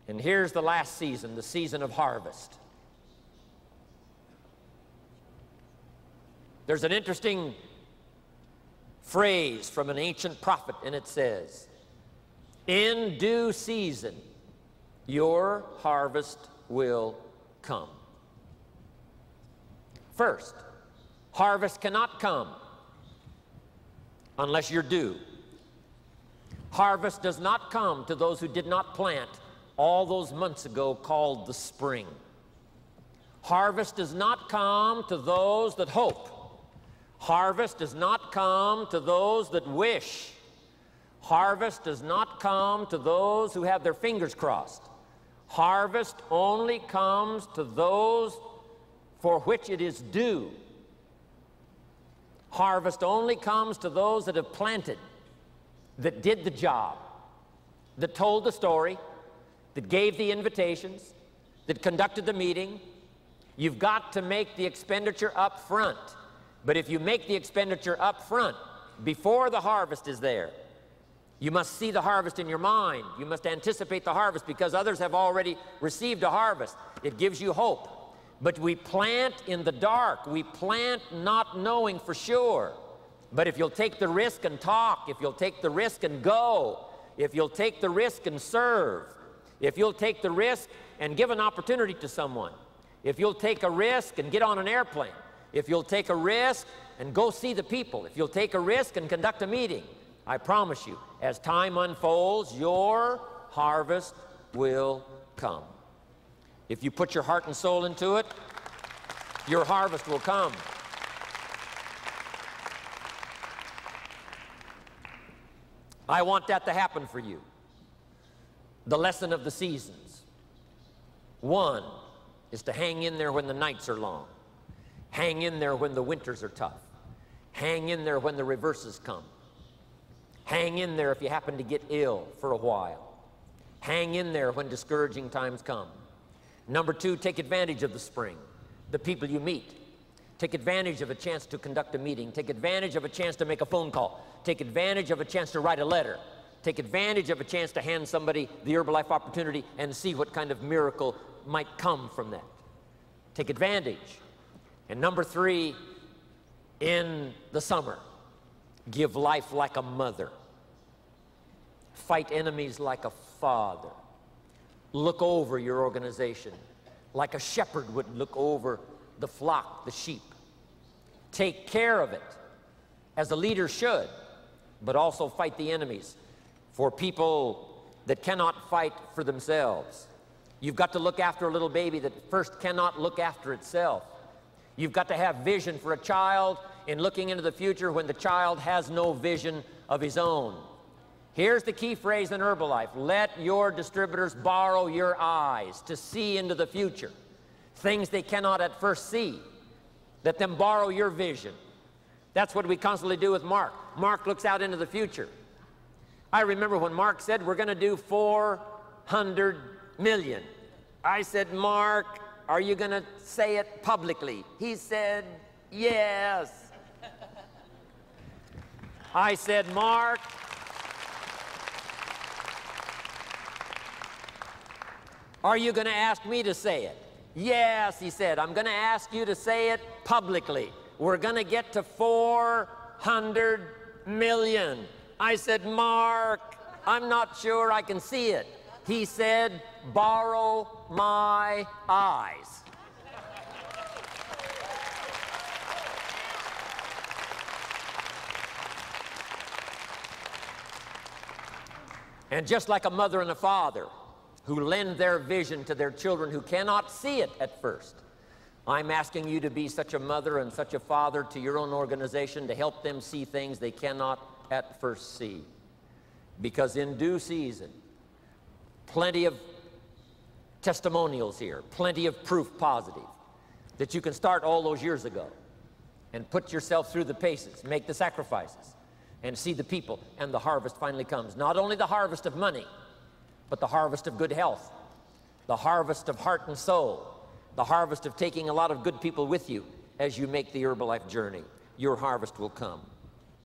And here's the last season, the season of harvest. There's an interesting phrase from an ancient prophet, and it says, "In due season, your harvest will come." First, harvest cannot come unless you're due. Harvest does not come to those who did not plant all those months ago called the spring. Harvest does not come to those that hope. Harvest does not come to those that wish. Harvest does not come to those who have their fingers crossed. Harvest only comes to those for which it is due. Harvest only comes to those that have planted, that did the job, that told the story, that gave the invitations, that conducted the meeting. You've got to make the expenditure up front. But if you make the expenditure up front, before the harvest is there, you must see the harvest in your mind. You must anticipate the harvest because others have already received a harvest. It gives you hope. But we plant in the dark. We plant not knowing for sure. But if you'll take the risk and talk, if you'll take the risk and go, if you'll take the risk and serve, if you'll take the risk and give an opportunity to someone, if you'll take a risk and get on an airplane, if you'll take a risk and go see the people, if you'll take a risk and conduct a meeting, I promise you, as time unfolds, your harvest will come. If you put your heart and soul into it, your harvest will come. I want that to happen for you. The lesson of the seasons. One is to hang in there when the nights are long. Hang in there when the winters are tough. Hang in there when the reverses come. Hang in there if you happen to get ill for a while. Hang in there when discouraging times come. Number two, take advantage of the spring, the people you meet. Take advantage of a chance to conduct a meeting. Take advantage of a chance to make a phone call. Take advantage of a chance to write a letter. Take advantage of a chance to hand somebody the Herbalife opportunity and see what kind of miracle might come from that. Take advantage. And number three, in the summer, give life like a mother. Fight enemies like a father. Look over your organization like a shepherd would look over the flock, the sheep. Take care of it as a leader should, but also fight the enemies for people that cannot fight for themselves. You've got to look after a little baby that first cannot look after itself. You've got to have vision for a child in looking into the future when the child has no vision of his own. Here's the key phrase in Herbalife: let your distributors borrow your eyes to see into the future. Things they cannot at first see. Let them borrow your vision. That's what we constantly do with Mark. Mark looks out into the future. I remember when Mark said, we're going to do 400 million. I said, Mark, are you going to say it publicly? He said, yes. I said, Mark, are you going to ask me to say it? Yes, he said, I'm going to ask you to say it publicly. We're going to get to 400 million. I said, Mark, I'm not sure I can see it. He said, borrow my eyes. And just like a mother and a father who lend their vision to their children who cannot see it at first, I'm asking you to be such a mother and such a father to your own organization to help them see things they cannot at first see. Because in due season, plenty of testimonials here, plenty of proof positive that you can start all those years ago and put yourself through the paces, make the sacrifices, and see the people, and the harvest finally comes. Not only the harvest of money, but the harvest of good health, the harvest of heart and soul, the harvest of taking a lot of good people with you as you make the Herbalife journey. Your harvest will come.